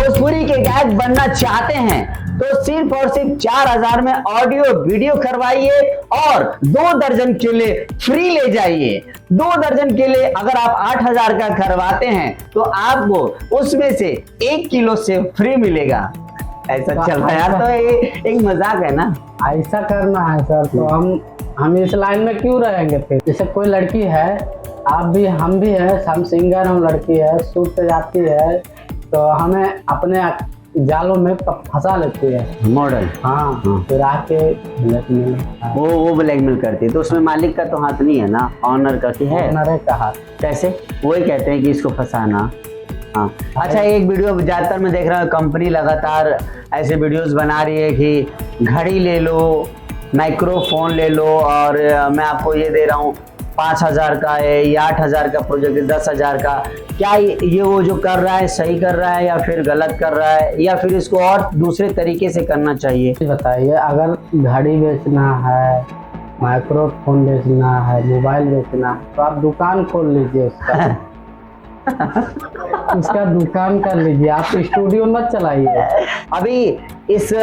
भोजपुरी के गायक बनना चाहते हैं तो सिर्फ और सिर्फ 4000 में ऑडियो वीडियो करवाइए और 2 दर्जन केले फ्री ले जाइए। 2 दर्जन केले अगर आप 8000 का करवाते हैं तो आपको उसमें से 1 किलो सेब फ्री मिलेगा। ऐसा चल रहा है यार, तो ये एक मजाक है ना। ऐसा करना है सर, तो हम इस लाइन में क्यों रहेंगे फिर। जैसे कोई लड़की है, आप भी हम भी है, हम सिंगर, हम लड़की है, सूट पे जाती है तो हमें अपने जालों में फंसा लेती है मॉडल। हाँ, फिर आके ब्लैकमेल, वो ब्लैकमेल करती है, तो उसमें मालिक का तो हाथ नहीं है ना, ऑनर का की है। ऑनर का हाथ कैसे? वही कहते हैं कि इसको फंसाना। हाँ अच्छा, एक वीडियो ज्यादातर मैं देख रहा हूँ, कंपनी लगातार ऐसे वीडियोस बना रही है कि घड़ी ले लो, माइक्रोफोन ले लो, और मैं आपको ये दे रहा हूँ 5000 का है या 8000 का प्रोजेक्ट है, 10000 का। क्या ये वो जो कर रहा है सही कर रहा है या फिर गलत कर रहा है, या फिर इसको और दूसरे तरीके से करना चाहिए? बताइए, अगर घड़ी बेचना है, माइक्रोफोन बेचना है, मोबाइल बेचना है, तो आप दुकान खोल लीजिए उसका उसका दुकान कर लीजिए, आप स्टूडियो मत चलाइए। अभी इस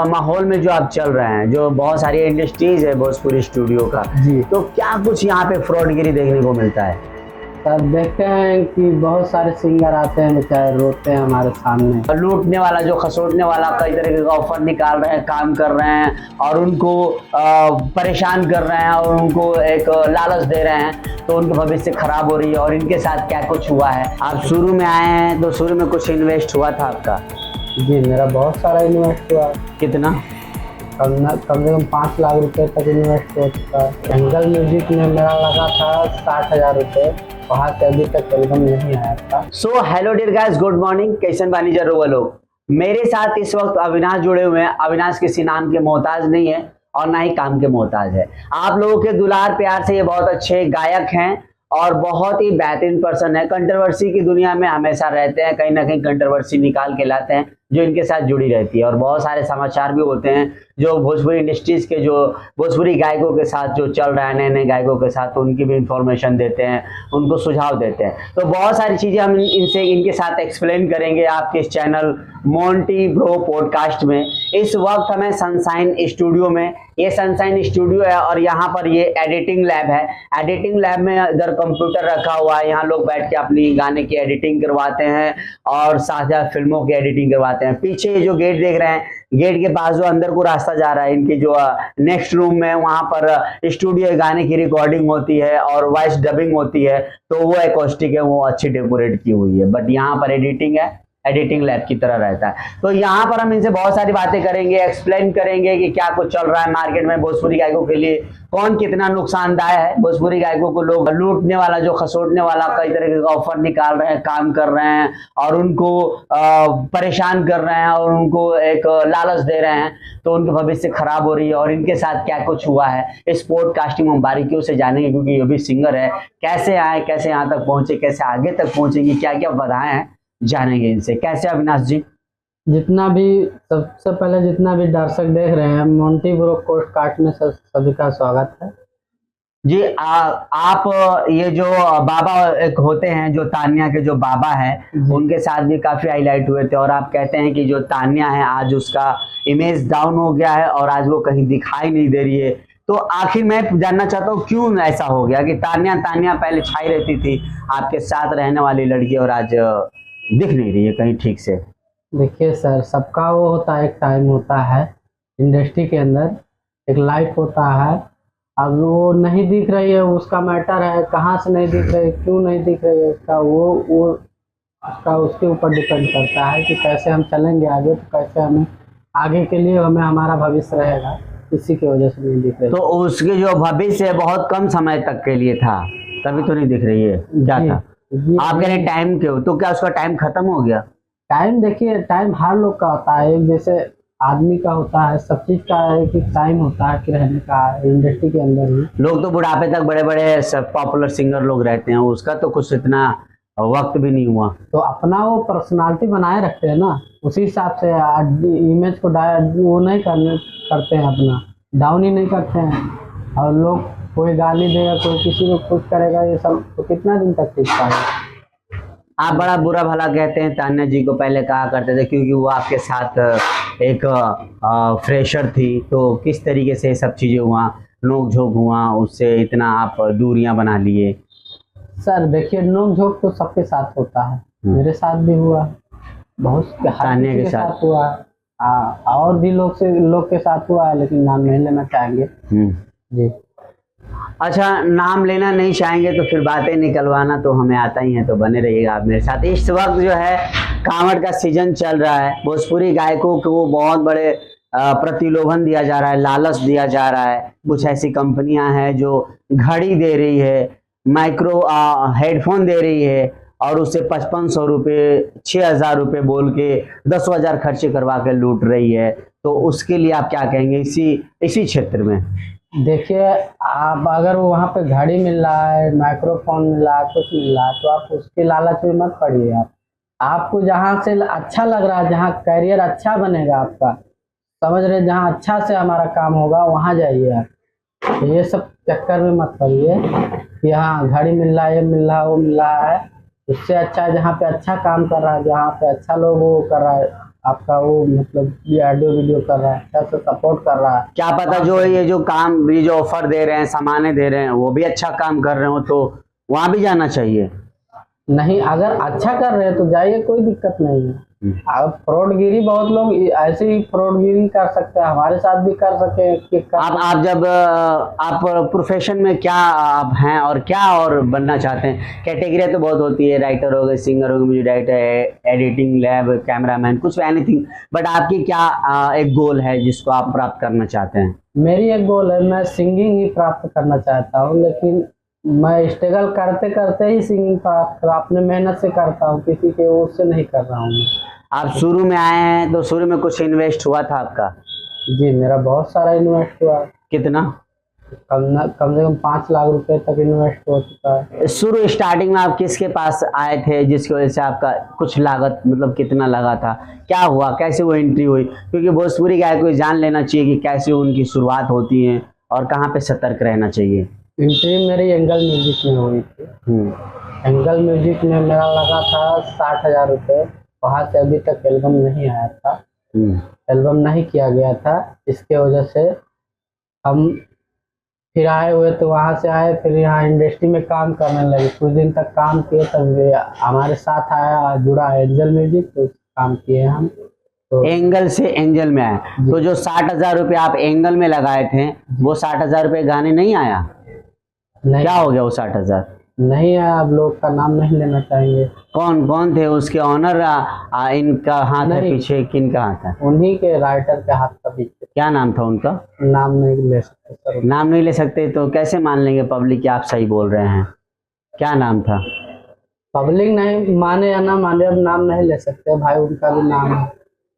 माहौल में जो आप चल रहे हैं, जो बहुत सारी इंडस्ट्रीज है भोजपुरी स्टूडियो का जी, तो क्या कुछ यहाँ पे फ्रॉडगिरी देखने को मिलता है? तब देखते हैं कि बहुत सारे सिंगर आते हैं, बेचारे रोते हैं हमारे सामने। लूटने वाला, जो खसोटने वाला कई तरह का ऑफर निकाल रहे हैं, काम कर रहे हैं और उनको परेशान कर रहे हैं और उनको एक लालच दे रहे हैं, तो उनका भविष्य खराब हो रही है। और इनके साथ क्या कुछ हुआ है? आप शुरू में आए हैं तो शुरू में कुछ इन्वेस्ट हुआ था आपका? जी, मेरा बहुत सारा इन्वेस्ट हुआ। कितना? कम से कम 5 लाख रुपए तक इन्वेस्ट हो चुका है। एंगल म्यूजिक में मेरा लगा था 60,000 रुपये, वहाँ से अभी तक एल्बम नहीं आया था। So hello dear guys, good morning. कैसन बानी जरूर लोग। मेरे साथ इस वक्त अविनाश जुड़े हुए हैं। अविनाश किसी नाम के मोहताज नहीं है और ना ही काम के मोहताज है। आप लोगों के दुलार प्यार से ये बहुत अच्छे गायक हैं और बहुत ही बेहतरीन पर्सन है। कंट्रोवर्सी की दुनिया में हमेशा रहते हैं, कहीं ना कहीं कंट्रोवर्सी निकाल के लाते हैं जो इनके साथ जुड़ी रहती है, और बहुत सारे समाचार भी होते हैं जो भोजपुरी इंडस्ट्रीज के, जो भोजपुरी गायकों के साथ जो चल रहा है, नए नए गायकों के साथ, तो उनकी भी इंफॉर्मेशन देते हैं, उनको सुझाव देते हैं। तो बहुत सारी चीज़ें हम इनके साथ एक्सप्लेन करेंगे आपके इस चैनल मोंटी ब्रो पॉडकास्ट में। इस वक्त हमें सनशाइन स्टूडियो में, ये सनशाइन स्टूडियो है और यहाँ पर ये एडिटिंग लैब है। एडिटिंग लैब में इधर कंप्यूटर रखा हुआ है, यहाँ लोग बैठ के अपनी गाने की एडिटिंग करवाते हैं और साथ साथ फिल्मों की एडिटिंग करवाते हैं। पीछे ये जो गेट देख रहे हैं, गेट के पास जो अंदर को रास्ता जा रहा है, इनकी जो नेक्स्ट रूम में, वहां पर स्टूडियो गाने की रिकॉर्डिंग होती है और वॉइस डबिंग होती है, तो वो एकॉस्टिक है, वो अच्छी डेकोरेट की हुई है। बट यहाँ पर एडिटिंग है, एडिटिंग लैब की तरह रहता है। तो यहाँ पर हम इनसे बहुत सारी बातें करेंगे, एक्सप्लेन करेंगे कि क्या कुछ चल रहा है मार्केट में भोजपुरी गायकों के लिए, कौन कितना नुकसानदायक है। भोजपुरी गायकों को लोग लूटने वाला, जो खसोटने वाला कई तरह का ऑफर निकाल रहे हैं, काम कर रहे हैं और उनको परेशान कर रहे हैं और उनको एक लालच दे रहे हैं, तो उनका भविष्य खराब हो रही है। और इनके साथ क्या कुछ हुआ है इस पॉडकास्टिंग में हम बारीकियों से जानेंगे, क्योंकि ये भी सिंगर है। कैसे आए, कैसे यहाँ तक पहुंचे, कैसे आगे तक पहुंचेंगे, क्या क्या बाधाएं हैं, जानेंगे इनसे। कैसे अविनाश जी? जितना भी, सबसे पहले जितना भी दर्शक देख रहे हैं, मोंटी ब्रो पॉडकास्ट में सभी का स्वागत है जी। आप ये जो बाबा एक होते हैं, जो तान्या के जो बाबा हैं, उनके साथ भी काफी हाईलाइट हुए थे, और आप कहते हैं कि जो तान्या है आज उसका इमेज डाउन हो गया है और आज वो कहीं दिखाई नहीं दे रही है। तो आखिर मैं जानना चाहता हूँ क्यों ऐसा हो गया कि तान्या पहले छाई रहती थी, आपके साथ रहने वाली लड़की, और आज दिख नहीं रही है कहीं ठीक से? देखिए सर, सबका वो होता है, एक टाइम होता है इंडस्ट्री के अंदर, एक लाइफ होता है। अब वो नहीं दिख रही है, उसका मैटर है, कहाँ से नहीं दिख रही, क्यों नहीं दिख रही है, उसका उसका उसके ऊपर डिपेंड करता है कि कैसे हम चलेंगे आगे, तो कैसे हमें आगे के लिए हमें हमारा भविष्य रहेगा, इसी की वजह से नहीं दिख रही। तो उसके जो भविष्य बहुत कम समय तक के लिए था, तभी तो नहीं दिख रही है। क्या था? आप कह रहे टाइम क्यों? तो क्या उसका टाइम खत्म हो गया? टाइम देखिए, टाइम हर लोग का होता है, एक जैसे आदमी का होता है, सब चीज का एक टाइम होता है कि रहने का इंडस्ट्री के अंदर ही। लोग तो बुढ़ापे तक बड़े बड़े पॉपुलर सिंगर लोग रहते हैं, उसका तो कुछ इतना वक्त भी नहीं हुआ। तो अपना वो पर्सनालिटी बनाए रखते हैं ना, उसी हिसाब से इमेज को वो नहीं करते हैं, अपना डाउन ही नहीं करते हैं। और लोग, कोई गाली देगा, कोई किसी को कुछ करेगा, ये सब तो कितना दिन तक टिक पाएगा। आप बड़ा बुरा भला कहते हैं, तान्या जी को पहले कहा करते थे क्योंकि वो आपके साथ एक फ्रेशर थी, तो किस तरीके से सब चीज़ें हुआ, नोक झोंक हुआ, उससे इतना आप दूरियां बना लिए? सर देखिए, नोक झोंक तो सबके साथ होता है, मेरे साथ भी हुआ, बहुत हर तान्या किसी के के साथ? साथ हुआ। हाँ, और भी लोग के साथ हुआ है, लेकिन नाम नहीं लेना चाहेंगे जी। अच्छा, नाम लेना नहीं चाहेंगे तो फिर बातें निकलवाना तो हमें आता ही है, तो बने रहिएगा आप मेरे साथ। इस वक्त जो है कांवड़ का सीजन चल रहा है, भोजपुरी गायकों को बहुत बड़े प्रतिलोभन दिया जा रहा है, लालच दिया जा रहा है। कुछ ऐसी कंपनियां हैं जो घड़ी दे रही है, माइक्रो हेडफोन दे रही है, और उससे 5500 रुपये 6000 रुपये बोल के 10,000 खर्चे करवा के लूट रही है। तो उसके लिए आप क्या कहेंगे इसी क्षेत्र में? देखिए, आप अगर वहाँ पे घड़ी मिल रहा है, माइक्रोफोन मिल रहा है, कुछ मिल रहा है, तो आप उसके लालच में मत पड़िए। आपको जहाँ से अच्छा लग रहा है, जहाँ करियर अच्छा बनेगा आपका, समझ रहे, जहाँ अच्छा से हमारा काम होगा वहाँ जाइए आप। ये सब चक्कर में मत पड़िए कि हाँ घड़ी मिल रहा है, ये मिल रहा है, वो मिल रहा है। उससे अच्छा जहाँ पे अच्छा काम कर रहा है, जहाँ पे अच्छा लोग वो कर रहा है आपका, वो मतलब ये ऑडियो वीडियो कर रहा है, अच्छा से सपोर्ट कर रहा है, क्या पता जो ये जो ऑफर दे रहे हैं, सामानें दे रहे हैं, वो भी अच्छा काम कर रहे हो, तो वहां भी जाना चाहिए। नहीं, अगर अच्छा कर रहे हैं तो जाइए, कोई दिक्कत नहीं है। अब फ्रॉडगिरी, बहुत लोग ऐसे ही फ्रॉडगिरी कर सकते हैं, हमारे साथ भी कर सके कि आप जब आप प्रोफेशन में क्या आप हैं और क्या और बनना चाहते हैं? कैटेगरी तो बहुत होती है, राइटर हो गए, सिंगर हो गए, music director, editing lab, cameraman, कुछ एनीथिंग, बट आपकी क्या एक गोल है जिसको आप प्राप्त करना चाहते हैं? मेरी एक गोल है, मैं सिंगिंग ही प्राप्त करना चाहता हूँ, लेकिन मैं स्ट्रगल करते करते ही सिंगिंग अपने मेहनत से करता हूँ, किसी के ओर से नहीं कर रहा हूँ। आप शुरू में आए हैं तो शुरू में कुछ इन्वेस्ट हुआ था आपका? जी, मेरा बहुत सारा इन्वेस्ट हुआ। कितना? कम से कम 5 लाख रुपए तक इन्वेस्ट हो चुका है। शुरू स्टार्टिंग में आप किसके पास आए थे जिसकी वजह से आपका कुछ लागत, मतलब कितना लगा था, क्या हुआ, कैसे वो एंट्री हुई? क्योंकि भोजपुरी गायक को जान लेना चाहिए कि कैसे उनकी शुरुआत होती है और कहाँ पे सतर्क रहना चाहिए। एंट्री मेरी एंगल म्यूजिक में हुई थी। एंगल म्यूजिक में मेरा लगा था 60,000 रुपये। वहाँ से अभी तक एल्बम नहीं आया था, एल्बम नहीं किया गया था, इसके वजह से हम फिर आए हुए, तो वहाँ से आए, फिर यहाँ इंडस्ट्री में काम करने लगे। कुछ दिन तक काम किए, तब हमारे साथ आया, जुड़ा एंजल म्यूजिक, तो काम किए हम। तो एंगल से एंजल में आए, तो जो 60,000 रुपये आप एंगल में लगाए थे, वो 60,000 रुपये गाने नहीं आया? नहीं, क्या हो गया वो 60,000? नहीं आया। आप लोग का नाम नहीं लेना चाहेंगे। कौन कौन थे उसके ऑनर? इनका हाथ है पीछे, किन का हाथ है? उन्हीं के राइटर के हाथ का पीछे। क्या नाम था उनका? नाम नहीं ले सकते सर। नाम नहीं ले सकते तो कैसे मान लेंगे पब्लिक कि आप सही बोल रहे हैं? क्या नाम था? पब्लिक नहीं माने या ना माने, अब नाम नहीं ले सकते भाई, उनका भी नाम है,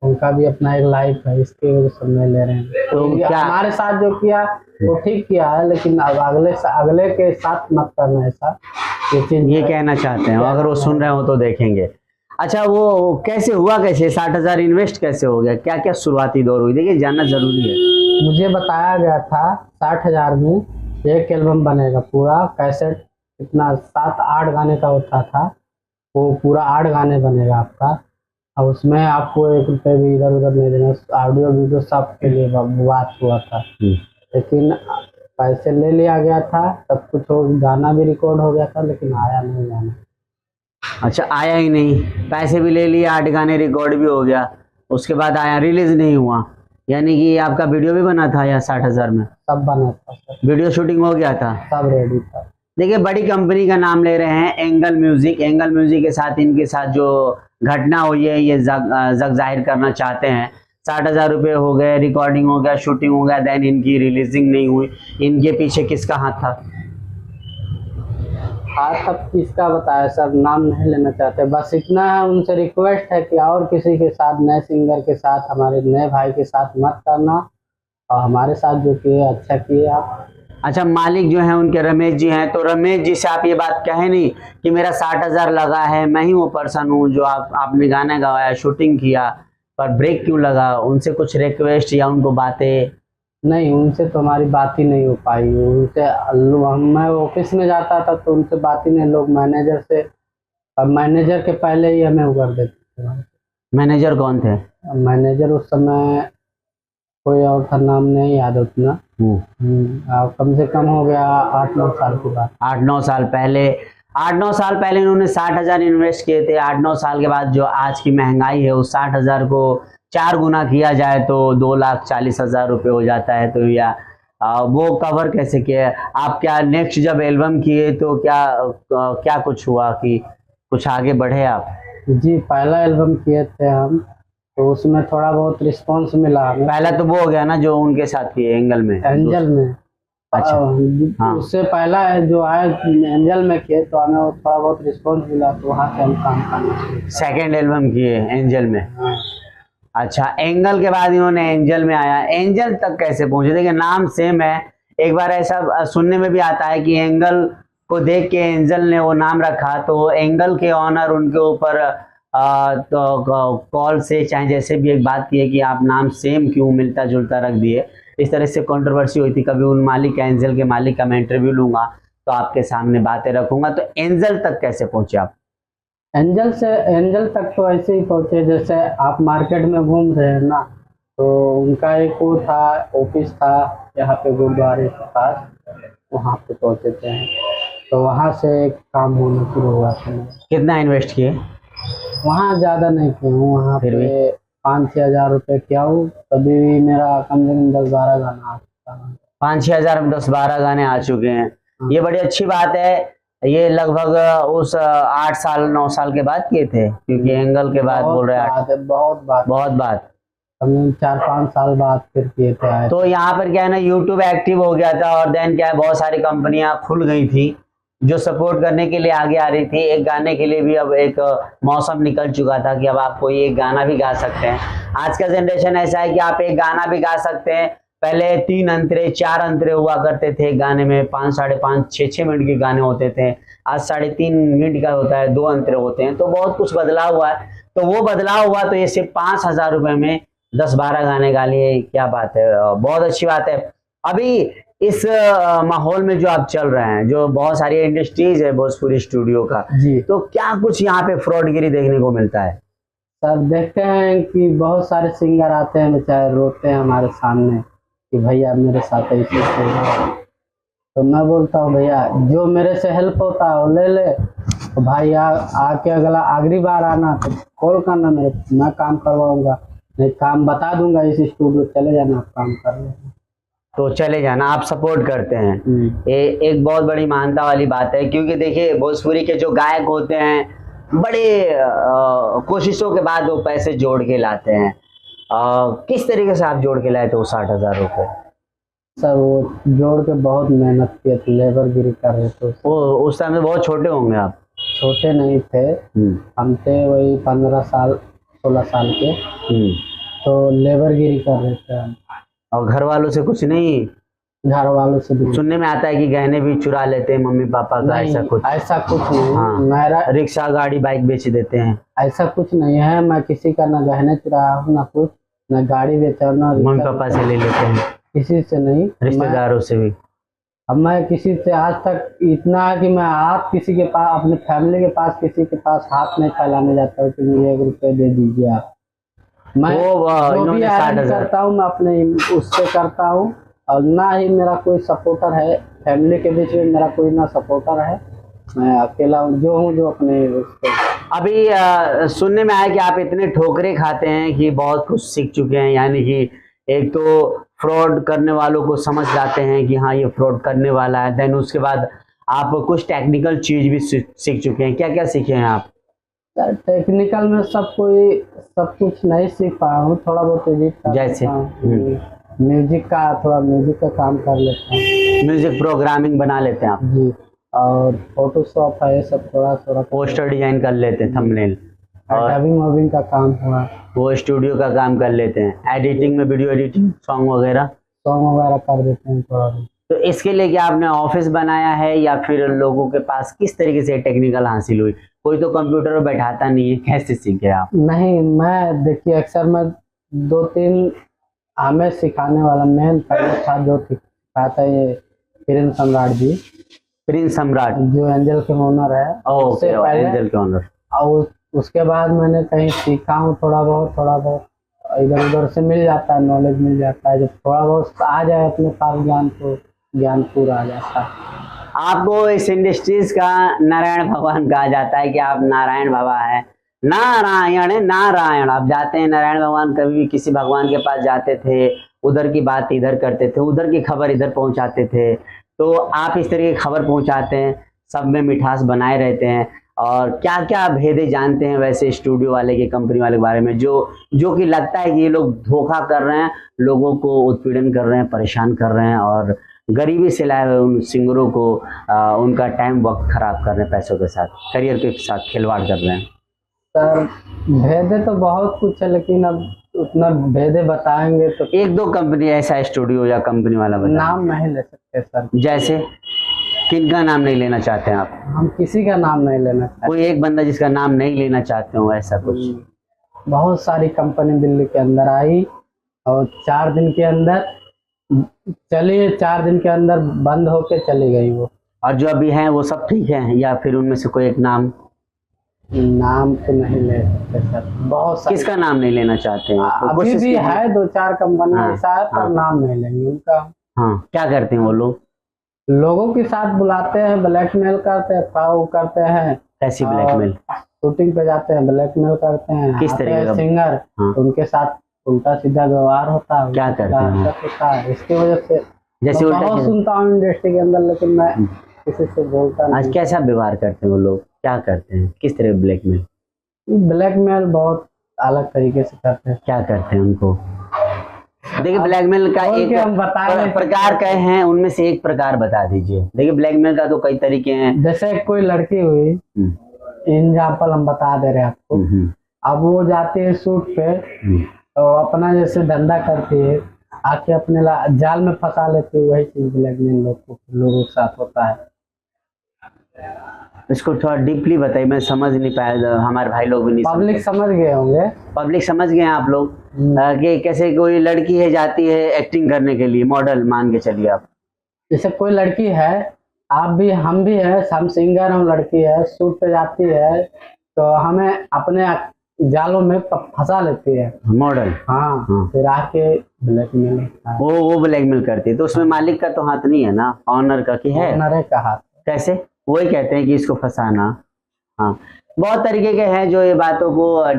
उनका भी अपना एक लाइफ है, इसके वजह से नहीं ले रहे हैं। तो क्या हमारे साथ जो किया वो ठीक किया है, लेकिन अब अगले के साथ मत करना ऐसा, ये कहना चाहते हैं, अगर वो सुन रहे हो तो देखेंगे। अच्छा, वो कैसे हुआ, कैसे 60,000 इन्वेस्ट कैसे हो गया, क्या क्या शुरुआती दौर हुई? देखिए, जानना जरूरी है। मुझे बताया गया था 60,000 में एक एल्बम बनेगा, पूरा कैसेट, इतना 7-8 गाने का होता था, वो पूरा 8 गाने बनेगा आपका, और उसमें आपको 1 रुपये भी इधर उधर नहीं देना, ऑडियो वीडियो सब के लिए बात हुआ था। लेकिन पैसे ले लिया गया था, सब कुछ हो, गाना भी रिकॉर्ड हो गया था, लेकिन आया नहीं गाना। अच्छा, आया ही नहीं, पैसे भी ले लिए, 8 गाने रिकॉर्ड भी हो गया, उसके बाद आया, रिलीज नहीं हुआ। यानी कि आपका वीडियो भी बना था या 60,000 में? सब बना था सर, वीडियो शूटिंग हो गया था, सब रेडी था। देखिए, बड़ी कंपनी का नाम ले रहे हैं, एंगल म्यूजिक। एंगल म्यूजिक के साथ इनके साथ जो घटना हुई है, ये जग जाहिर करना चाहते हैं। 60,000 रुपये हो गए, रिकॉर्डिंग हो गया, शूटिंग हो गया, देन इनकी रिलीजिंग नहीं हुई। इनके पीछे किसका हाथ था? हाथ सब किसका बताया सर, नाम नहीं लेना चाहते, बस इतना है, उनसे रिक्वेस्ट है कि और किसी के साथ, नए सिंगर के साथ, हमारे नए भाई के साथ मत करना, और हमारे साथ जो किए अच्छा किए आप। अच्छा, मालिक जो है उनके रमेश जी हैं, तो रमेश जी से आप ये बात कहे नहीं कि मेरा 60,000 लगा है, मैं ही वो पर्सन हूँ जो आपने गाना गवाया, शूटिंग किया, पर ब्रेक क्यों लगा? उनसे कुछ रिक्वेस्ट या उनको बातें? नहीं, उनसे तो हमारी बात ही नहीं हो पाई। उनसे मैं ऑफिस में जाता था तो उनसे बात ही नहीं, लोग मैनेजर से अब मैनेजर के पहले ही हमें वो कर देते थे। मैनेजर कौन थे? मैनेजर उस समय कोई और था, नाम नहीं याद उतना। अब कम से कम हो गया 8-9 साल की बात। 8-9 साल पहले, 8-9 साल पहले इन्होंने 60,000 इन्वेस्ट किए थे। 8-9 साल के बाद जो आज की महंगाई है उस 60,000 को 4 गुना किया जाए तो 2,40,000 रुपये हो जाता है। तो या वो कवर कैसे किया आप? क्या नेक्स्ट जब एल्बम किए तो क्या कुछ हुआ कि कुछ आगे बढ़े आप? जी, पहला एल्बम किए थे हम, तो उसमें थोड़ा बहुत रिस्पांस मिला हमें। पहला तो वो हो गया ना जो उनके साथ किए एंगल में? एंजल में। अच्छा। हाँ। उससे पहला है जो आया एंजल में किए, तो हमें वो थोड़ा बहुत रिस्पांस मिला, तो वहाँ से हम काम करना। सेकेंड एल्बम किए एंजल में? हाँ। अच्छा, एंगल के बाद इन्होंने एंजल में आया। एंजल तक कैसे पहुंचे? देखिए नाम सेम है। एक बार ऐसा सुनने में भी आता है कि एंगल को देख के एंजल ने वो नाम रखा, तो एंगल के ऑनर उनके ऊपर तो कॉल से चाहे जैसे भी एक बात की है कि आप नाम सेम क्यों मिलता जुलता रख दिए। इस तरह से कंट्रोवर्सी हुई थी। कभी उन मालिक एंजल के मालिक का मैं इंटरव्यू लूंगा तो आपके सामने बातें रखूंगा। तो एंजल तक कैसे पहुंचे आप? एंजल तक तो ऐसे ही पहुंचे जैसे आप मार्केट में घूम रहे हैं ना, तो उनका एक वो था, ऑफिस था यहाँ पे गुरुद्वारे के पास, वहाँ पे पहुंचे थे। तो वहाँ से एक काम होना शुरू हुआ था। कितना इन्वेस्ट किए? वहाँ ज़्यादा नहीं किया हूँ, वहाँ फिर भी? पे 5-6 हज़ार रुपये किया हूँ। तभी भी मेरा कम से कम 10-12 गाना आ चुका है। 5-6 हज़ार में 10-12 गाने आ चुके हैं। ये बड़ी अच्छी बात है। ये लगभग उस 8 साल 9 साल के बाद किए थे, क्योंकि एंगल के बाद बोल रहे हैं बहुत बात कम 4-5 साल बाद फिर किए थे। तो यहाँ पर क्या है ना, यूट्यूब एक्टिव हो गया था और देन क्या है, बहुत सारी कंपनियां खुल गई थी जो सपोर्ट करने के लिए आगे आ रही थी। एक गाने के लिए भी अब एक मौसम निकल चुका था कि अब आप कोई एक गाना भी गा सकते हैं। आज का जनरेशन ऐसा है कि आप एक गाना भी गा सकते हैं। पहले 3 अंतरे 4 अंतरे हुआ करते थे गाने में, 5, 5.5, 6 मिनट के गाने होते थे। आज 3.5 मिनट का होता है, 2 अंतरे होते हैं। तो बहुत कुछ बदलाव हुआ है। तो वो बदलाव हुआ तो ये सिर्फ 5,000 रुपए में 10-12 गाने गा लिए, क्या बात है, बहुत अच्छी बात है। अभी इस माहौल में जो आप चल रहे हैं, जो बहुत सारी इंडस्ट्रीज है भोजपुरी स्टूडियो का जी, तो क्या कुछ यहाँ पे फ्रॉडगिरी देखने को मिलता है? सर देखते हैं कि बहुत सारे सिंगर आते हैं, बेचारे रोते हैं हमारे सामने कि भैया मेरे साथ ऐसे हो रहा है। तो मैं बोलता हूँ भैया जो मेरे से हेल्प होता है वो ले ले, तो भाई आके अगला अगली बार आना तो कॉल करना, मैं काम करवाऊंगा, नहीं काम बता दूंगा इस स्टूडियो चले जाना, आप काम कर लेना। तो चले जाना, आप सपोर्ट करते हैं। एक बहुत बड़ी मानता वाली बात है, क्योंकि देखिए भोजपुरी के जो गायक होते हैं बड़े कोशिशों के बाद वो पैसे जोड़ के लाते हैं। किस तरीके से आप जोड़ के लाए थे वो 60,000 रुपये? सर वो जोड़ के बहुत मेहनत किए थे, लेबर गिरी कर रहे थे। वो उस टाइम में बहुत छोटे होंगे आप? छोटे नहीं थे, हम थे वही 15 साल 16 साल के। तो लेबर गिरी कर रहे थे हम। और घर वालों से कुछ नहीं? घर वालों से भी सुनने में आता है कि गहने भी चुरा लेते हैं मम्मी पापा का, ऐसा कुछ? ऐसा कुछ नहीं। हाँ, मेरा रिक्शा गाड़ी बाइक बेच देते हैं? ऐसा कुछ नहीं है, मैं किसी का ना गहने चुराया हूँ ना कुछ, ना गाड़ी बेचा, ना मम्मी पापा से ले लेते हैं? किसी से नहीं, रिश्तेदारों से भी? अब मैं किसी से आज तक इतना है कि मैं हाथ किसी के पास, अपने फैमिली के पास किसी के पास हाथ नहीं फैलाने जाता हूँ कि मुझे 1 रुपये दे दीजिए आप। मैं जो भी अर्न करता हूँ मैं अपने उससे करता हूँ, और ना ही मेरा कोई सपोर्टर है। फैमिली के बीच में मेरा कोई ना सपोर्टर है, मैं अकेला जो हूँ जो अपने उसको। अभी सुनने में आया कि आप इतने ठोकरे खाते हैं कि बहुत कुछ सीख चुके हैं, यानी कि एक तो फ्रॉड करने वालों को समझ जाते हैं कि हाँ ये फ्रॉड करने वाला है, देन उसके बाद आप कुछ टेक्निकल चीज भी सीख चुके हैं। क्या क्या सीखे हैं आप? टेक्निकल में सब कुछ नहीं सीख पाया हूँ, थोड़ा बहुत एडिट कर जैसे म्यूजिक का काम कर लेता हूँ। म्यूजिक प्रोग्रामिंग बना लेते हैं आप? जी, और फोटोशॉप है, सब थोड़ा पोस्टर डिजाइन कर लेते हैं, थंबनेल और डबिंग का काम हुआ, वो स्टूडियो का काम कर लेते हैं। एडिटिंग में वीडियो एडिटिंग, सॉन्ग वगैरह कर देते हैं थोड़ा। तो इसके लिए क्या आपने ऑफिस बनाया है या फिर लोगों के पास किस तरीके से टेक्निकल हासिल हुई? कोई तो कंप्यूटर पर बैठाता नहीं है, कैसे सीखे आप? नहीं, मैं देखिए अक्सर मैं 2-3 हमें सिखाने वाला मेन पहले था जो सिखाता है, ये किरण सम्राट जी। प्रिंस सम्राट, जो एंजल के ओनर है, उससे ओके, पहले। एंजल के ओनर। और उसके बाद मैंने कहीं सीखा हूँ थोड़ा बहुत इधर उधर से मिल जाता है, नॉलेज मिल जाता है। जब थोड़ा बहुत आ जाए अपने पास ज्ञान, तो ज्ञान पूरा आ जाता है। आपको इस इंडस्ट्रीज का नारायण भगवान कहा जाता है कि आप नारायण बाबा हैं। नारायण है, नारायण। आप जाते हैं नारायण भगवान, कभी भी किसी भगवान के पास जाते थे, उधर की बात इधर करते थे, उधर की खबर इधर पहुंचाते थे। तो आप इस तरह की खबर पहुंचाते हैं, सब में मिठास बनाए रहते हैं। और क्या क्या भेदे जानते हैं वैसे स्टूडियो वाले के, कंपनी वाले के बारे में, जो कि लगता है कि ये लोग धोखा कर रहे हैं, लोगों को उत्पीड़न कर रहे हैं, परेशान कर रहे हैं, और गरीबी से लाए हुए उन सिंगरों को उनका टाइम वक्त खराब कर रहे हैं, पैसों के साथ, करियर के साथ खिलवाड़ कर रहे हैं। सर भेदे तो बहुत कुछ है, लेकिन अब उतना भेदे बताएंगे तो एक दो कंपनी ऐसा स्टूडियो या कंपनी वाला बता, नाम नहीं ले सकते सर। जैसे किनका नाम नहीं लेना चाहते हैं आप? हम किसी का नाम नहीं लेना चाहते। कोई एक बंदा जिसका नाम नहीं लेना चाहते हो, ऐसा कुछ? बहुत सारी कंपनी दिल्ली के अंदर आई और 4 दिन के अंदर चली, 4 दिन के अंदर बंद होके चली गई वो। और जो अभी हैं वो सब ठीक है, या फिर उनमें से कोई एक नाम? नाम तो नहीं ले सकते सर, बहुत सारी। किसका नाम नहीं लेना चाहते हैं? अभी कोशिश भी कीजिए। है 2-4 कंपनी हाँ, ऐसा है, पर हाँ। नाम नहीं लेंगे उनका। हाँ, क्या करते हैं वो लोग? लोगों के साथ बुलाते हैं, ब्लैकमेल करते हैं, फ्रॉड करते हैं। कैसी और ब्लैकमेल? शूटिंग पे जाते हैं, ब्लैकमेल करते हैं। किस आते तरीके हैं का? सिंगर, हाँ। उनके साथ उल्टा सीधा व्यवहार होता है। क्या करते हैं? हरकत होता है, इसकी वजह से जैसे मैं उल्टा बहुत सीधा? सुनता हूँ इंडस्ट्री के अंदर, लेकिन मैं किसी से बोलता आज नहीं। कैसा व्यवहार करते हैं वो लोग? क्या करते हैं? किस तरह ब्लैकमेल? ब्लैकमेल बहुत अलग तरीके से करते हैं। क्या करते हैं उनको? देखिए, ब्लैकमेल का बोल एक के हम बता नहीं सकते। प्रकार कहे हैं, उनमें से एक प्रकार बता दीजिए। देखिए, ब्लैकमेल का तो कई तरीके हैं। जैसे कोई लड़की हुई, एग्जाम्पल हम बता दे रहे हैं आपको। अब वो जाती है शूट पे, तो अपना जैसे धंधा करती है, आके अपने जाल में फंसा लेती है। वही चीज ब्लैकमेल लोगों के साथ होता है। इसको थोड़ा डीपली बताइए, मैं समझ नहीं पाया, हमारे भाई लोग भी नहीं पब्लिक समझ गए होंगे। पब्लिक समझ गए हैं आप लोग? कि कैसे कोई लड़की है, जाती है एक्टिंग करने के लिए, मॉडल मान के चलिए आप। जैसे कोई लड़की है, आप भी, हम भी है, हम सिंगर, हम लड़की है, शूट पे जाती है, तो हमें अपने जालों में फंसा लेती है मॉडल। हाँ, हाँ। फिर आके ब्लैकमेल वो ब्लैकमेल करती है, तो उसमें मालिक का तो हाथ नहीं है ना, ऑनर का की है? ऑनर का हाथ। कैसे? वही कहते हैं कि इसको फंसाना। हाँ, बहुत तरीके के हैं जो ये बातों को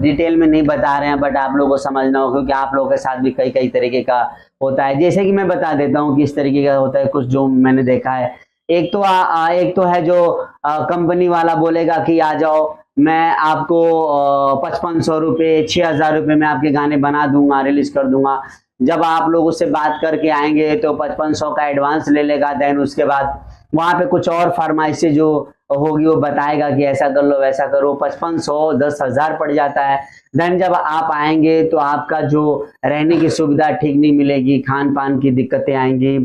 डिटेल में नहीं बता रहे हैं, बट आप लोगों को समझना हो, क्योंकि आप लोगों के साथ भी कई तरीके का होता है। जैसे कि मैं बता देता हूँ किस तरीके का होता है, कुछ जो मैंने देखा है। एक तो है जो कंपनी वाला बोलेगा कि आ जाओ, मैं आपको 5500 रुपये, 6000 रुपये में आपके गाने बना दूंगा, रिलीज कर दूंगा। जब आप लोग उससे बात करके आएंगे तो 5500 का एडवांस ले लेगा। देन उसके बाद वहां पे कुछ और फरमाइशें जो होगी वो बताएगा कि ऐसा कर लो, वैसा करो। 5500 10,000 पड़ जाता है। देन जब आप आएंगे तो आपका जो रहने की सुविधा ठीक नहीं मिलेगी, खान पान की दिक्कतें आएंगी,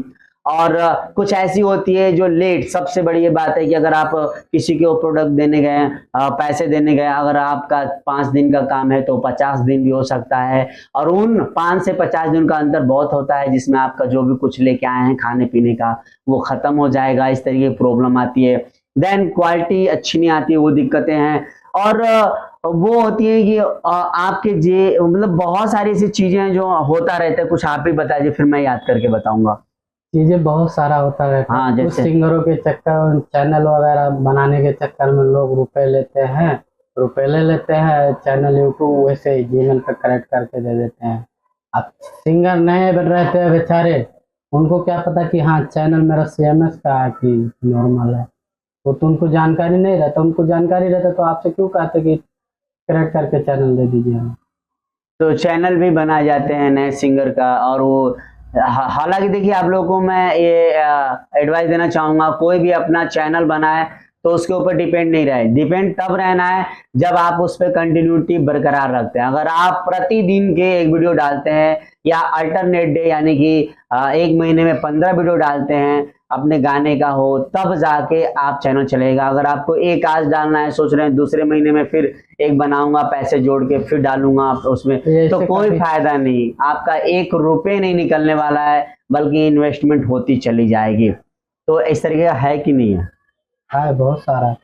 और कुछ ऐसी होती है जो लेट। सबसे बड़ी ये बात है कि अगर आप किसी को प्रोडक्ट देने गए, पैसे देने गए, अगर आपका 5 दिन का काम है तो 50 दिन भी हो सकता है, और उन 5 से 50 दिन का अंतर बहुत होता है, जिसमें आपका जो भी कुछ लेके आए हैं खाने पीने का वो खत्म हो जाएगा। इस तरीके की प्रॉब्लम आती है। देन क्वालिटी अच्छी नहीं आती है, वो दिक्कतें हैं। और वो होती है कि आपके मतलब बहुत सारी ऐसी चीजें जो होता रहता है। कुछ आप ही बताइए, फिर मैं याद करके बताऊंगा। चीजें बहुत सारा होता रहता है। हाँ, कुछ जैसे सिंगरों के चक्कर, चैनल वगैरह बनाने के चक्कर में लोग रुपए ले लेते हैं। चैनल यूट्यूब वैसे ही जीमेल पे करेक्ट करके दे देते हैं। अब सिंगर नए रहते हैं बेचारे, उनको क्या पता कि हाँ चैनल मेरा CMS का है कि नॉर्मल है, वो तो उनको जानकारी नहीं रहता। उनको जानकारी रहता तो आपसे क्यों कहते कि करेक्ट करके चैनल दे दीजिए। तो चैनल भी बना जाते हैं नए सिंगर का। और वो हालांकि देखिए, आप लोगों को मैं ये एडवाइस देना चाहूंगा, कोई भी अपना चैनल बनाए तो उसके ऊपर डिपेंड नहीं रहे। डिपेंड तब रहना है जब आप उस पर कंटिन्यूटी बरकरार रखते हैं। अगर आप प्रतिदिन के एक वीडियो डालते हैं, या अल्टरनेट डे यानी कि एक महीने में 15 वीडियो डालते हैं अपने गाने का हो, तब जाके आप चैनल चलेगा। अगर आपको एक आज डालना है, सोच रहे हैं दूसरे महीने में फिर एक बनाऊंगा, पैसे जोड़ के फिर डालूंगा उसमें, तो कोई फायदा नहीं। आपका 1 रुपये नहीं निकलने वाला है, बल्कि इन्वेस्टमेंट होती चली जाएगी। तो इस तरीके का है कि नहीं है? बहुत सारा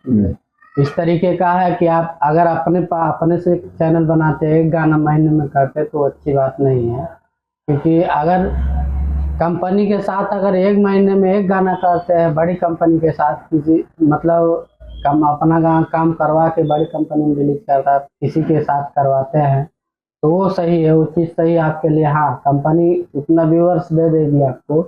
इस तरीके का है कि आप अगर अपने से चैनल बनाते हैं, एक गाना महीने में करते तो अच्छी बात नहीं है, क्योंकि अगर कंपनी के साथ अगर एक महीने में एक गाना करते हैं, बड़ी कंपनी के साथ किसी मतलब अपना काम करवा के बड़ी कंपनी में रिलीज करता है, किसी के साथ करवाते हैं तो वो सही है, वो चीज़ सही है आपके लिए। हाँ, कंपनी उतना व्यूअर्स दे देगी आपको,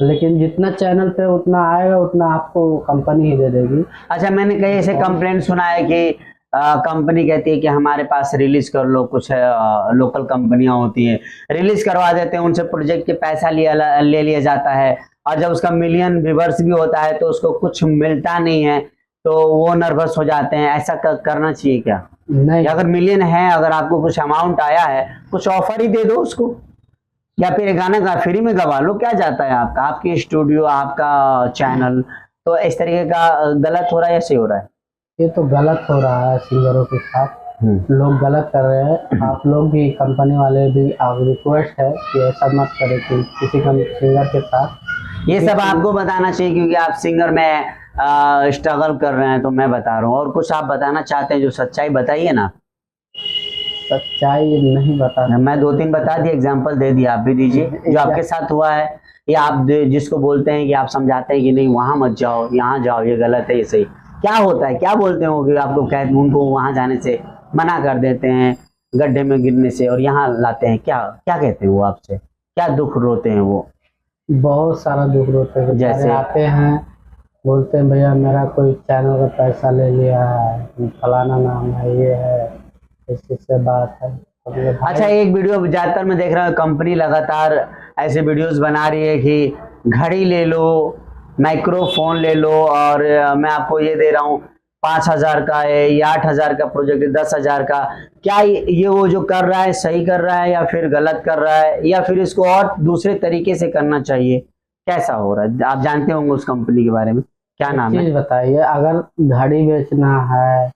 लेकिन जितना चैनल पे उतना आएगा उतना आपको कंपनी ही दे देगी। अच्छा, मैंने कई ऐसे कंप्लेंट सुना है कि कंपनी कहती है कि हमारे पास रिलीज कर लो, कुछ लोकल कंपनियां होती हैं रिलीज करवा देते हैं, उनसे प्रोजेक्ट के पैसा ले लिया जाता है, और जब उसका मिलियन व्यूअर्स भी होता है तो उसको कुछ मिलता नहीं है, तो वो नर्वस हो जाते हैं। ऐसा करना चाहिए क्या? नहीं, अगर मिलियन है, अगर आपको कुछ अमाउंट आया है, कुछ ऑफर ही दे दो उसको, या फिर गाना का फ्री में गवा लो, क्या जाता है आपका, आपकी स्टूडियो, आपका चैनल। तो इस तरीके का गलत हो रहा है या सही हो रहा है? ये तो गलत हो रहा है, सिंगरों के साथ लोग गलत कर रहे हैं। आप लोग भी, कंपनी वाले भी, आप रिक्वेस्ट है कि ऐसा मत करें कि किसी सिंगर के साथ। ये सब आपको बताना चाहिए, क्योंकि आप सिंगर में स्ट्रगल कर रहे हैं, तो मैं बता रहा हूँ। और कुछ आप बताना चाहते हैं जो सच्चाई, बताइए ना। सच्चाई नहीं बता, मैं 2-3 बता दिए, एग्जांपल दे दिया, आप भी दीजिए जो आपके साथ हुआ है, या आप जिसको बोलते हैं कि आप समझाते हैं कि नहीं वहां मत जाओ, यहाँ जाओ, ये गलत है, ये सही। क्या होता है, क्या बोलते हैं वो कि आपको कहते, उनको वहां जाने से मना कर देते हैं, गड्ढे में गिरने से, और यहाँ लाते हैं, क्या क्या कहते हैं वो आपसे, क्या दुख रोते हैं वो? बहुत सारा दुख रोते हैं। जैसे आते हैं, बोलते हैं भैया मेरा कोई चैनल का पैसा ले लिया है, फलाना नाम है, ये है, इससे बात है। अच्छा, एक वीडियो ज्यादातर मैं देख रहा हूँ, कंपनी लगातार ऐसे वीडियोस बना रही है कि घड़ी ले लो, माइक्रोफोन ले लो, और मैं आपको ये दे रहा हूँ 5,000 का है, या 8,000 का प्रोजेक्ट है, 10,000 का। क्या ये वो जो कर रहा है सही कर रहा है, या फिर गलत कर रहा है, या फिर इसको और दूसरे तरीके से करना चाहिए? कैसा हो रहा है? आप जानते होंगे उस कंपनी के बारे में, क्या नाम है? चीज बताइए, अगर घड़ी बेचना है,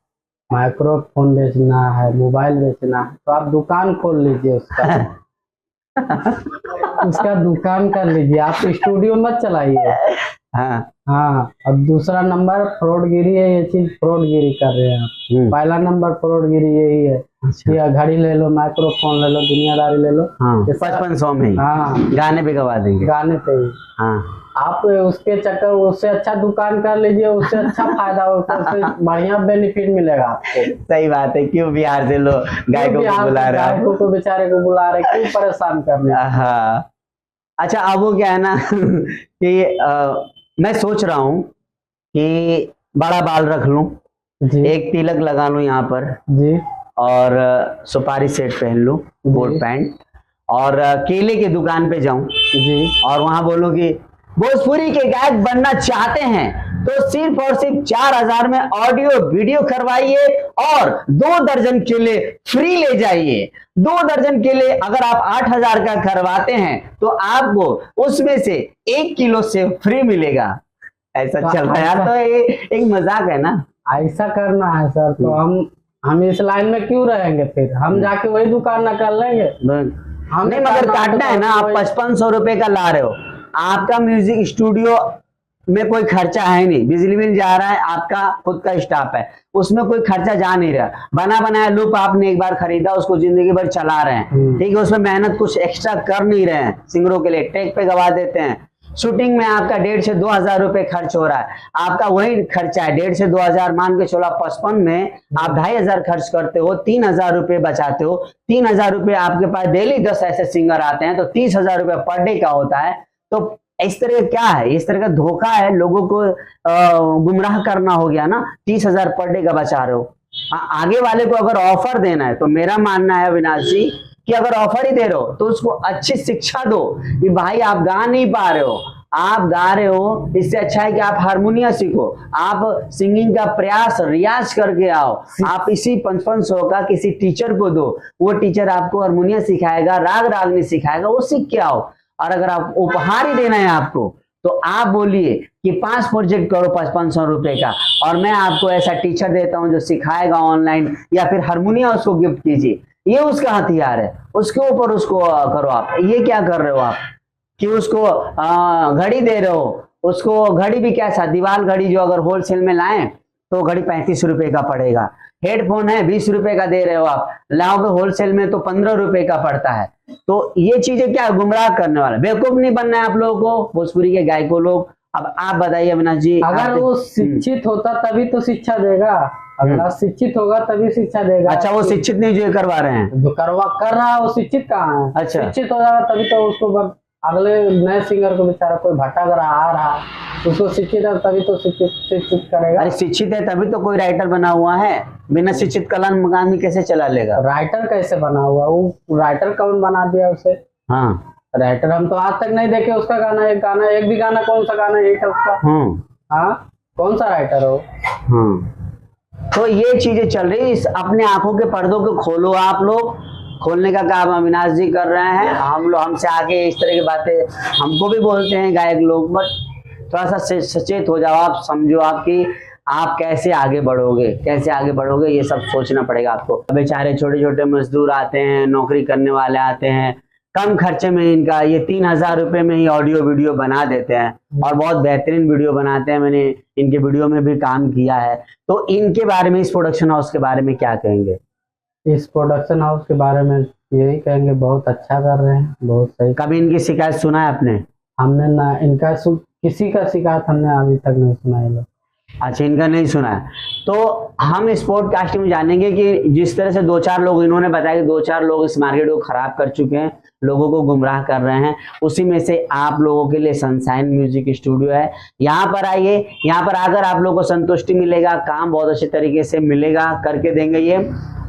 माइक्रोफोन बेचना है, मोबाइल बेचना है, तो आप दुकान खोल लीजिए उसका उसका दुकान कर लीजिए, आप स्टूडियो मत चलाइए। हाँ, अब दूसरा नंबर फ्रॉडगिरी है, ये चीज फ्रॉडगिरी कर रहे हैं आप। पहला नंबर फ्रॉडगिरी यही है कि घड़ी ले लो, माइक्रोफोन ले लो, दुनियादारी ले लो। 5500 में ही गाने पे गवा देंगे, गाने पे ही। हाँ, आप उसके चक्कर, उससे अच्छा दुकान कर लीजिए, उससे अच्छा फायदा होगा, उससे बढ़िया बेनिफिट मिलेगा आपको। सही बात है। क्यों बिहार से लोग गायकों को बुला रहे हैं, गायकों को बेचारे को बुला रहे, क्यों परेशान कर रहे हैं? हाँ। अच्छा, अब वो क्या है ना कि मैं सोच रहा हूँ कि बड़ा बाल रख लूं, एक तिलक लगा लूं यहाँ पर जी, और सुपारी सेट पहन लूं, कोट पैंट, और केले की दुकान पे जाऊं जी, और वहां बोलूं कि भोजपुरी के गायक बनना चाहते हैं तो सिर्फ और सिर्फ 4,000 में ऑडियो वीडियो करवाइए और 2 दर्जन केले फ्री ले जाइए। 2 दर्जन केले अगर आप 8,000 का करवाते हैं तो आपको उसमें से 1 किलो से फ्री मिलेगा। ऐसा चल रहा है, तो ये एक मजाक है ना। ऐसा करना है सर, तो हम इस लाइन में क्यों रहेंगे? फिर हम जाके वही दुकान ना कर लेंगे। हम नहीं, मगर काटना है ना। आप 5500 रुपए का ला रहे हो, आपका म्यूजिक स्टूडियो में कोई खर्चा है नहीं, बिजली बिल जा रहा है, आपका खुद का स्टाफ है, उसमें कोई खर्चा जा नहीं रहा। बना बनाया लूप आपने एक बार खरीदा, उसको जिंदगी भर चला रहे हैं, ठीक है, उसमें मेहनत कुछ एक्स्ट्रा कर नहीं रहे हैं। सिंगरों के लिए टेक पे गवा देते हैं। शूटिंग में आपका 1,500 से 2,000 रुपए खर्च हो रहा है, आपका वही खर्चा है 1,500 से 2,000। मान के चलो 55 में आप 2,500 खर्च करते हो, 3,000 रुपए बचाते हो। 3,000 रुपए आपके पास डेली 10 ऐसे सिंगर आते हैं तो 30,000 रुपए पर डे का होता है। तो इस तरह क्या है, इस तरह का धोखा है, लोगों को गुमराह करना हो गया ना। 30,000 पर डे का बचा रहे हो। आगे वाले को अगर ऑफर देना है तो मेरा मानना है अविनाश जी कि अगर ऑफर ही दे रहे हो तो उसको अच्छी शिक्षा दो कि भाई आप गा नहीं पा रहे हो, आप गा रहे हो, इससे अच्छा है कि आप हारमोनियम सीखो, आप सिंगिंग का प्रयास रियाज करके आओ। आप इसी 5500 का किसी टीचर को दो, वो टीचर आपको हारमोनियम सिखाएगा, राग रागनी सिखाएगा, वो सीख के आओ। और अगर आप उपहार ही देना है आपको तो आप बोलिए कि 5 प्रोजेक्ट करो 5500 रुपए का, और मैं आपको ऐसा टीचर देता हूं जो सिखाएगा ऑनलाइन, या फिर हारमोनियम उसको गिफ्ट कीजिए। ये उसका हथियार है, उसके ऊपर उसको करो। आप ये क्या कर रहे हो आप कि उसको घड़ी दे रहे हो, उसको घड़ी भी कैसा, दीवार घड़ी जो अगर होलसेल में लाएं तो घड़ी 35 रुपए का पड़ेगा। हेडफोन है 20 रुपए का दे रहे हो आप, लाओगे होलसेल में तो 15 रुपए का पड़ता है। तो ये चीजें क्या गुमराह करने वाला, बेवकूफ नहीं बनना है आप लोगों को, भोजपुरी के गायकों लोग। अब आप बताइए अविनाश जी, अगर वो शिक्षित होता तभी तो शिक्षा देगा, अगर शिक्षित होगा तभी शिक्षा देगा। अच्छा, वो शिक्षित नहीं जो करवा रहे हैं, जो कर रहा है वो शिक्षित कहाँ है? अच्छा, शिक्षित हो जाएगा तभी तो उसको अगले नए सिंगर को बेचारा कोई भटक रहा आ रहा, उसको शिक्षित है तभी तो शिक्षित करेगा। अरे शिक्षित है तभी तो कोई राइटर बना हुआ है, बिना शिक्षित कलाम मकामी कैसे चला लेगा? राइटर कैसे बना हुआ, वो राइटर कौन बना दिया उसे? हाँ, राइटर हम तो आज तक नहीं देखे उसका गाना, एक भी गाना, कौन सा गाना हिट है उसका? हाँ, कौन सा राइटर हो? हाँ, तो ये चीजें चल रही, अपने आंखों के पर्दों को खोलो। आप लोग खोलने का काम अविनाश जी कर रहे हैं। हम लोग, हमसे आगे इस तरह की बातें हमको भी बोलते हैं गायक लोग, बट थोड़ा सा सचेत हो जाओ, आप समझो आपकी आप कैसे आगे बढ़ोगे, कैसे आगे बढ़ोगे ये सब सोचना पड़ेगा आपको। बेचारे छोटे छोटे मजदूर आते हैं, नौकरी करने वाले आते हैं, कम खर्चे में इनका ये 3000 रुपए में ही ऑडियो वीडियो बना देते हैं और बहुत बेहतरीन वीडियो बनाते हैं। मैंने इनके वीडियो में भी काम किया है। तो इनके बारे में, इस प्रोडक्शन हाउस के बारे में क्या कहेंगे? इस प्रोडक्शन हाउस के बारे में यही कहेंगे, बहुत अच्छा कर रहे हैं, बहुत सही। कभी इनकी शिकायत सुना है आपने? हमने ना इनका किसी का शिकायत हमने अभी तक नहीं सुना है। अच्छा, इनका नहीं सुना है। तो हम इस पॉडकास्ट में जानेंगे कि जिस तरह से 2-4 लोग इन्होंने बताया कि 2-4 लोग इस मार्केट को खराब कर चुके हैं, लोगों को गुमराह कर रहे हैं, उसी में से आप लोगों के लिए सनशाइन म्यूजिक स्टूडियो है। यहाँ पर आइए, यहाँ पर आकर आप लोगों को संतुष्टि मिलेगा, काम बहुत अच्छे तरीके से मिलेगा, करके देंगे ये,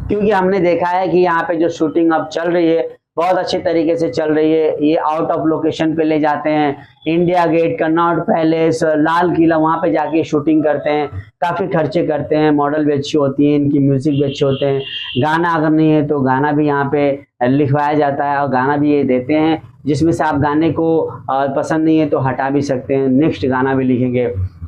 क्योंकि हमने देखा है कि यहाँ पे जो शूटिंग अब चल रही है बहुत अच्छे तरीके से चल रही है। ये आउट ऑफ लोकेशन पे ले जाते हैं, India gate, Connaught palace, Lal Qila, वहाँ पे जाके शूटिंग करते हैं, काफ़ी खर्चे करते हैं, मॉडल भी अच्छी होती हैं, इनकी म्यूजिक भी अच्छे होते हैं। गाना अगर नहीं है तो गाना भी यहाँ पे लिखवाया जाता है और गाना भी ये देते हैं, जिसमें से आप गाने को पसंद नहीं है तो हटा भी सकते हैं, नेक्स्ट गाना भी लिखेंगे।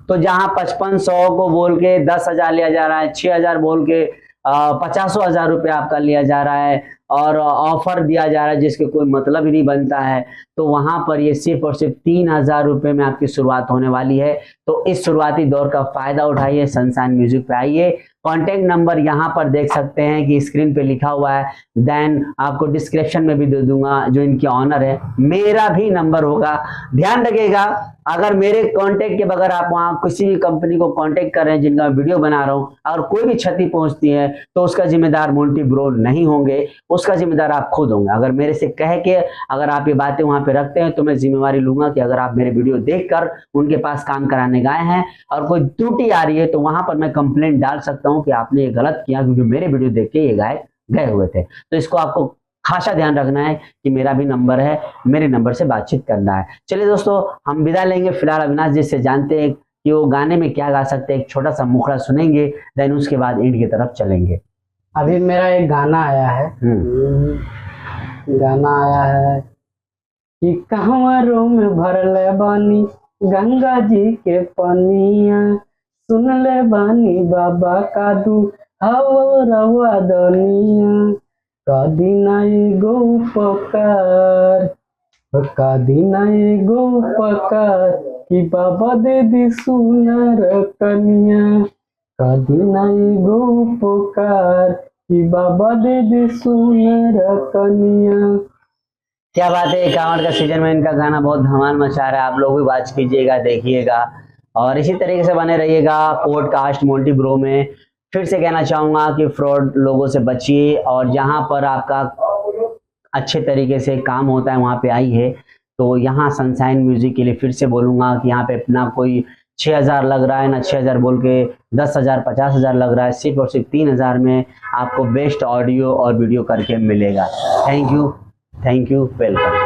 तो जहाँ 5500 को बोल के 10,000 लिया जा रहा है, 6000 बोल के 50,000 रुपये आपका लिया जा रहा है और ऑफर दिया जा रहा है जिसके कोई मतलब ही नहीं बनता है, तो वहां पर ये सिर्फ और सिर्फ 3000 रुपये में आपकी शुरुआत होने वाली है। तो इस शुरुआती दौर का फायदा उठाइए, सनशाइन म्यूजिक पे आइए। कॉन्टेक्ट नंबर यहाँ पर देख सकते हैं कि स्क्रीन पे लिखा हुआ है, देन आपको डिस्क्रिप्शन में भी दे दूंगा, जो इनके ऑनर है मेरा भी नंबर होगा। ध्यान रखिएगा, अगर मेरे कांटेक्ट के बगैर आप वहां किसी भी कंपनी को कांटेक्ट कर रहे हैं जिनका वीडियो बना रहा हूं, अगर कोई भी क्षति पहुंचती है तो उसका जिम्मेदार मोंटी ब्रो नहीं होंगे, उसका जिम्मेदार आप खुद होंगे। अगर मेरे से कह के अगर आप ये बातें वहां पे रखते हैं तो मैं जिम्मेवारी लूंगा कि अगर आप मेरे वीडियो देखकर उनके पास काम कराने गए हैं और कोई त्रुटि आ रही है तो वहां पर मैं कंप्लेंट डाल सकता हूं कि आपने ये गलत किया, क्योंकि मेरे वीडियो देख के ये गायक गए हुए थे। तो इसको आपको खासा ध्यान रखना है कि मेरा भी नंबर है, मेरे नंबर से बातचीत करना है। चलिए दोस्तों, हम विदा लेंगे। फिलहाल अविनाश जी से जानते हैं कि वो गाने में क्या गा सकते हैं, एक छोटा सा मुखड़ा सुनेंगे, देन उसके बाद एंड की तरफ चलेंगे। अभी मेरा एक गाना आया है, गाना आया है कि कहवरों में भरले बानी गंगा जी के पनिया, सुन ले बानी बाबा का दू हवा दनिया, कदिना एगो उपकार, कदिना एगो उपकार कि बाबा दे दी सुनर कनिया, कदिना एगो उपकार कि बाबा दे दी सुनर कनिया। क्या बात है, 51 का सीजन में इनका गाना बहुत धमाल मचा रहा है। आप लोग भी वॉच कीजिएगा, देखिएगा और इसी तरीके से बने रहिएगा पॉडकास्ट मोंटी ब्रो में। फिर से कहना चाहूंगा कि फ्रॉड लोगों से बचिए और जहां पर आपका अच्छे तरीके से काम होता है वहां पे आइए। तो यहाँ सनशाइन म्यूजिक के लिए फिर से बोलूंगा कि यहाँ पे अपना कोई 6000 लग रहा है ना, 6000 बोल के 10,000 50,000 लग रहा है, सिर्फ और सिर्फ 3000 में आपको बेस्ट ऑडियो और वीडियो करके मिलेगा। Thank you, welcome.